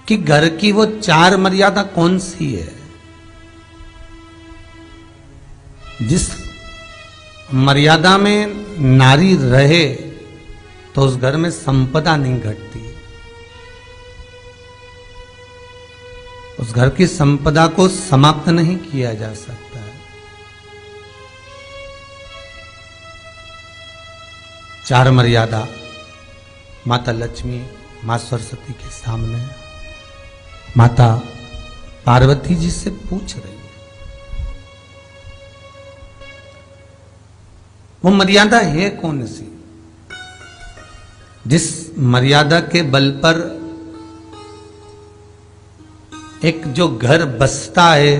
कि घर की वो 4 मर्यादा कौन सी है जिस मर्यादा में नारी रहे तो उस घर में संपदा नहीं घटती, उस घर की संपदा को समाप्त नहीं किया जा सकता है। 4 मर्यादा माता लक्ष्मी, मां सरस्वती के सामने माता पार्वती जी से पूछ रही है। वो मर्यादा है कौन सी जिस मर्यादा के बल पर एक जो घर बसता है,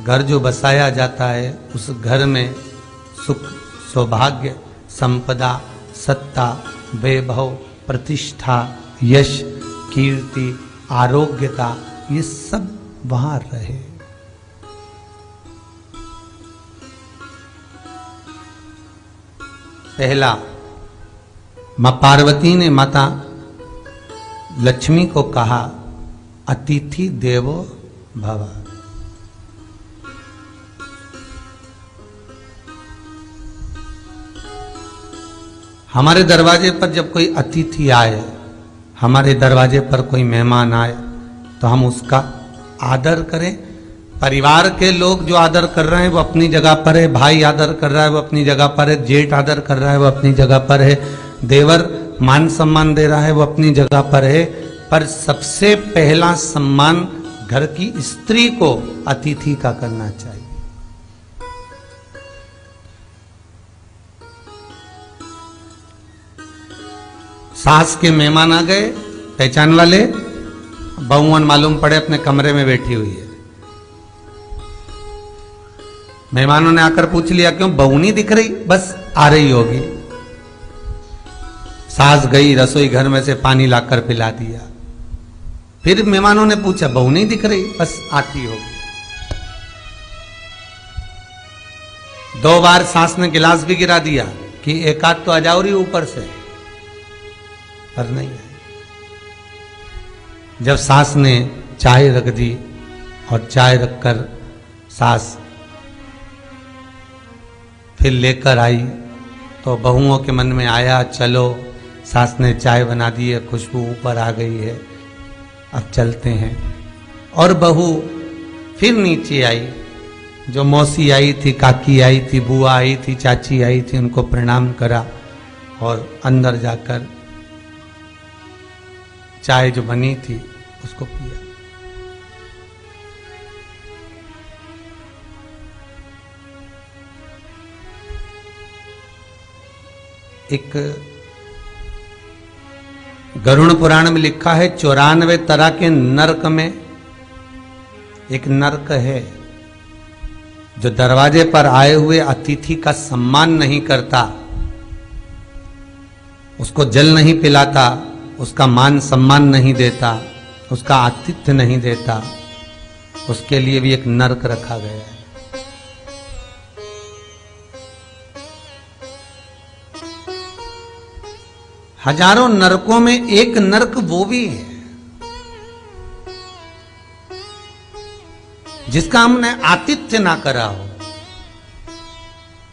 घर जो बसाया जाता है, उस घर में सुख, सौभाग्य, संपदा, सत्ता, वैभव, प्रतिष्ठा, यश, कीर्ति, आरोग्यता, ये सब वहां रहे। पहला, मां पार्वती ने माता लक्ष्मी को कहा, अतिथि देवो भव। हमारे दरवाजे पर जब कोई अतिथि आए, हमारे दरवाजे पर कोई मेहमान आए, तो हम उसका आदर करें। परिवार के लोग जो आदर कर रहे हैं वो अपनी जगह पर है, भाई आदर कर रहा है वो अपनी जगह पर है, जेठ आदर कर रहा है वो अपनी जगह पर है, देवर मान सम्मान दे रहा है वो अपनी जगह पर है। पर सबसे पहला सम्मान घर की स्त्री को अतिथि का करना चाहिए। सास के मेहमान आ गए, पहचान वाले, बहुवन मालूम पड़े अपने कमरे में बैठी हुई है। मेहमानों ने आकर पूछ लिया, क्यों बहू नहीं दिख रही? बस आ रही होगी। सास गई, रसोई घर में से पानी लाकर पिला दिया। फिर मेहमानों ने पूछा, बहू नहीं दिख रही? बस आती होगी। 2 बार सास ने गिलास भी गिरा दिया कि एक आध तो आ जाओ रही ऊपर से, पर नहीं आई। जब सास ने चाय रख दी और चाय रखकर सास फिर लेकर आई, तो बहुओं के मन में आया, चलो सास ने चाय बना दी है, खुशबू ऊपर आ गई है, अब चलते हैं। और बहू फिर नीचे आई। जो मौसी आई थी, काकी आई थी, बुआ आई थी, चाची आई थी, उनको प्रणाम करा और अंदर जाकर चाय जो बनी थी उसको पिया। एक गरुड़ पुराण में लिखा है, 94 तरह के नरक में एक नरक है जो दरवाजे पर आए हुए अतिथि का सम्मान नहीं करता, उसको जल नहीं पिलाता, उसका मान सम्मान नहीं देता, उसका आतिथ्य नहीं देता, उसके लिए भी एक नरक रखा गया है। हजारों नरकों में एक नरक वो भी है जिसका हमने आतिथ्य ना करा हो।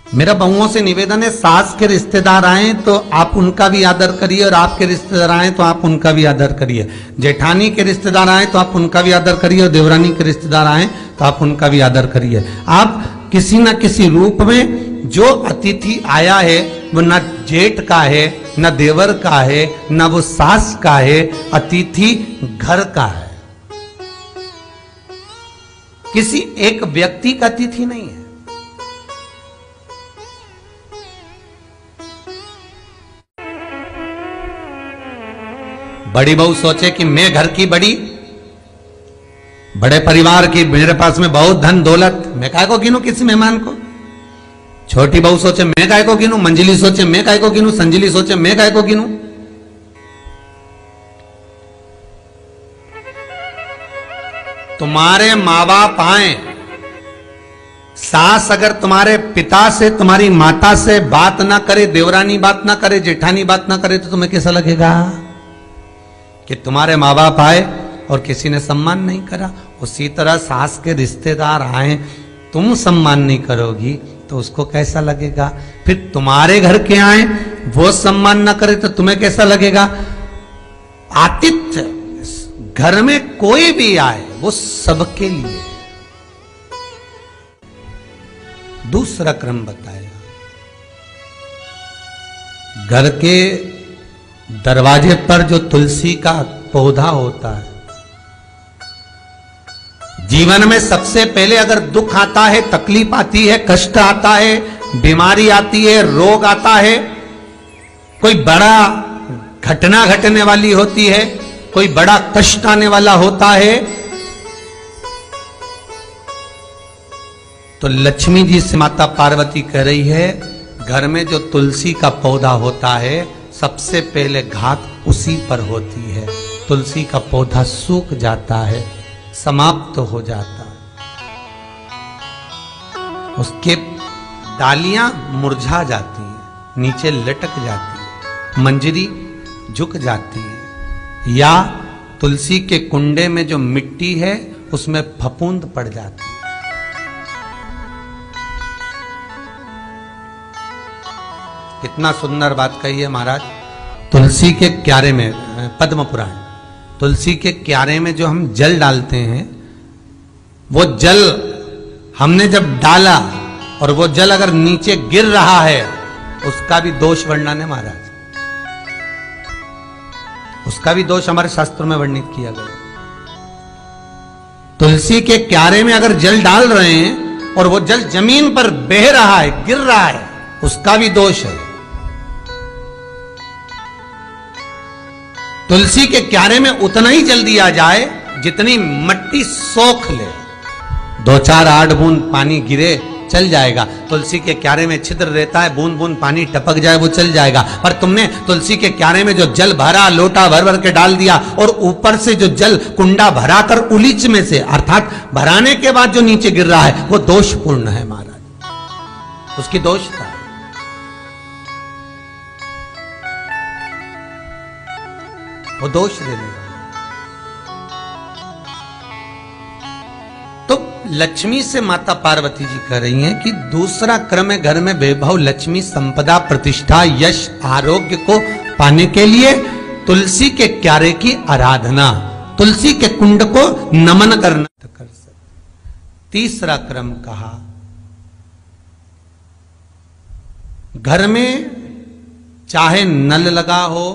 मेरा बहुओं से निवेदन है, सास के रिश्तेदार आए तो आप उनका भी आदर करिए, और आपके रिश्तेदार आए तो आप उनका भी आदर करिए। जेठानी के रिश्तेदार आए तो आप उनका भी आदर करिए, और देवरानी के रिश्तेदार आए तो आप उनका भी आदर करिए। आप किसी न किसी रूप में जो अतिथि आया है वो न जेठ का है, न देवर का है, न वो सास का है, अतिथि घर का है। किसी एक व्यक्ति का अतिथि नहीं है। बड़ी बहू सोचे कि मैं घर की बड़ी, बड़े परिवार की, मेरे पास में बहुत धन दौलत, मैं काय को गिनूं किसी मेहमान को। छोटी बहू सोचे मैं काय को गिनूं, मंजिली सोचे मैं काय को गिनूं, संजिली सोचे मैं काय को गिनूं। तुम्हारे माँ बाप आए, सास अगर तुम्हारे पिता से, तुम्हारी माता से बात ना करे, देवरानी बात ना करे, जेठानी बात ना करे, तो तुम्हें कैसा लगेगा कि तुम्हारे माँ बाप आए और किसी ने सम्मान नहीं करा, उसी तरह सास के रिश्तेदार आए, तुम सम्मान नहीं करोगी तो उसको कैसा लगेगा? फिर तुम्हारे घर के आए वो सम्मान न करे तो तुम्हें कैसा लगेगा? आतिथ्य घर में कोई भी आए वो सबके लिए। दूसरा क्रम बताया, घर के दरवाजे पर जो तुलसी का पौधा होता है, जीवन में सबसे पहले अगर दुख आता है, तकलीफ आती है, कष्ट आता है, बीमारी आती है, रोग आता है, कोई बड़ा घटना घटने वाली होती है, कोई बड़ा कष्ट आने वाला होता है, तो लक्ष्मी जी से माता पार्वती कह रही है, घर में जो तुलसी का पौधा होता है सबसे पहले घात उसी पर होती है। तुलसी का पौधा सूख जाता है, समाप्त हो जाता है, उसके डालियां मुरझा जाती हैं, नीचे लटक जाती है, मंजरी झुक जाती है, या तुलसी के कुंडे में जो मिट्टी है उसमें फफूंद पड़ जाती है। कितना सुंदर बात कही है महाराज। तुलसी के क्यारे में, पद्म पुराण, तुलसी के क्यारे में जो हम जल डालते हैं, वो जल हमने जब डाला और वो जल अगर नीचे गिर रहा है, उसका भी दोष वर्णन है महाराज, उसका भी दोष हमारे शास्त्रों में वर्णित किया गया। तुलसी के क्यारे में अगर जल डाल रहे हैं और वो जल जमीन पर बह रहा है, गिर रहा है, उसका भी दोष है। तुलसी के क्यारे में उतना ही जल दिया जाए जितनी मट्टी सोख ले, 2-4 8 बूंद पानी गिरे चल जाएगा। तुलसी के क्यारे में छिद्र रहता है, बूंद बूंद पानी टपक जाए वो चल जाएगा। पर तुमने तुलसी के क्यारे में जो जल भरा, लोटा भर भर के डाल दिया, और ऊपर से जो जल कुंडा भरा कर उलीच में से, अर्थात भराने के बाद जो नीचे गिर रहा है, वो दोषपूर्ण है महाराज, उसकी दोषता है। वो दोष देने वाला। तो लक्ष्मी से माता पार्वती जी कह रही हैं कि दूसरा क्रम है घर में वैभव, लक्ष्मी, संपदा, प्रतिष्ठा, यश, आरोग्य को पाने के लिए तुलसी के क्यारे की आराधना, तुलसी के कुंड को नमन करना कर सकते। तीसरा क्रम कहा, घर में चाहे नल लगा हो,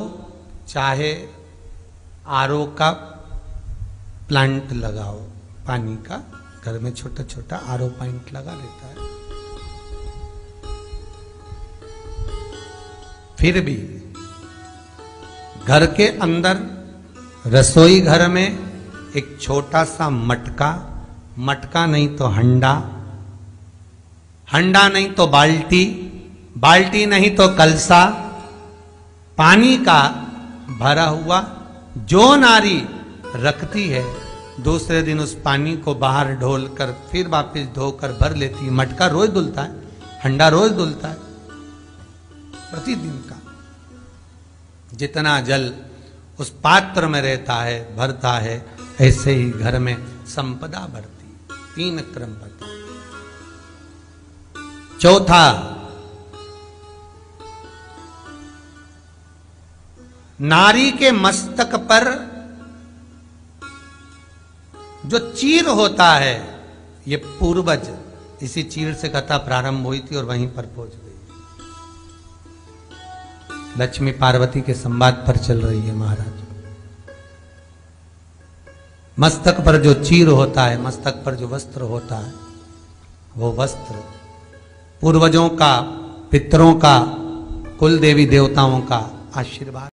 चाहे आरओ का प्लांट लगाओ, पानी का घर में छोटा छोटा आरओ प्लांट लगा रहता है, फिर भी घर के अंदर रसोई घर में एक छोटा सा मटका, मटका नहीं तो हंडा, हंडा नहीं तो बाल्टी, बाल्टी नहीं तो कलसा, पानी का भरा हुआ जो नारी रखती है, दूसरे दिन उस पानी को बाहर ढोल कर फिर वापस धोकर भर लेती है। मटका रोज धुलता है, हंडा रोज धुलता है, प्रतिदिन का। जितना जल उस पात्र में रहता है, भरता है, ऐसे ही घर में संपदा बढ़ती। 3 क्रम बता। चौथा, नारी के मस्तक पर जो चीर होता है, ये पूर्वज, इसी चीर से कथा प्रारंभ हुई थी और वहीं पर पहुंच गई। लक्ष्मी पार्वती के संवाद पर चल रही है महाराज। मस्तक पर जो चीर होता है, मस्तक पर जो वस्त्र होता है, वो वस्त्र पूर्वजों का, पितरों का, कुल देवी देवताओं का आशीर्वाद।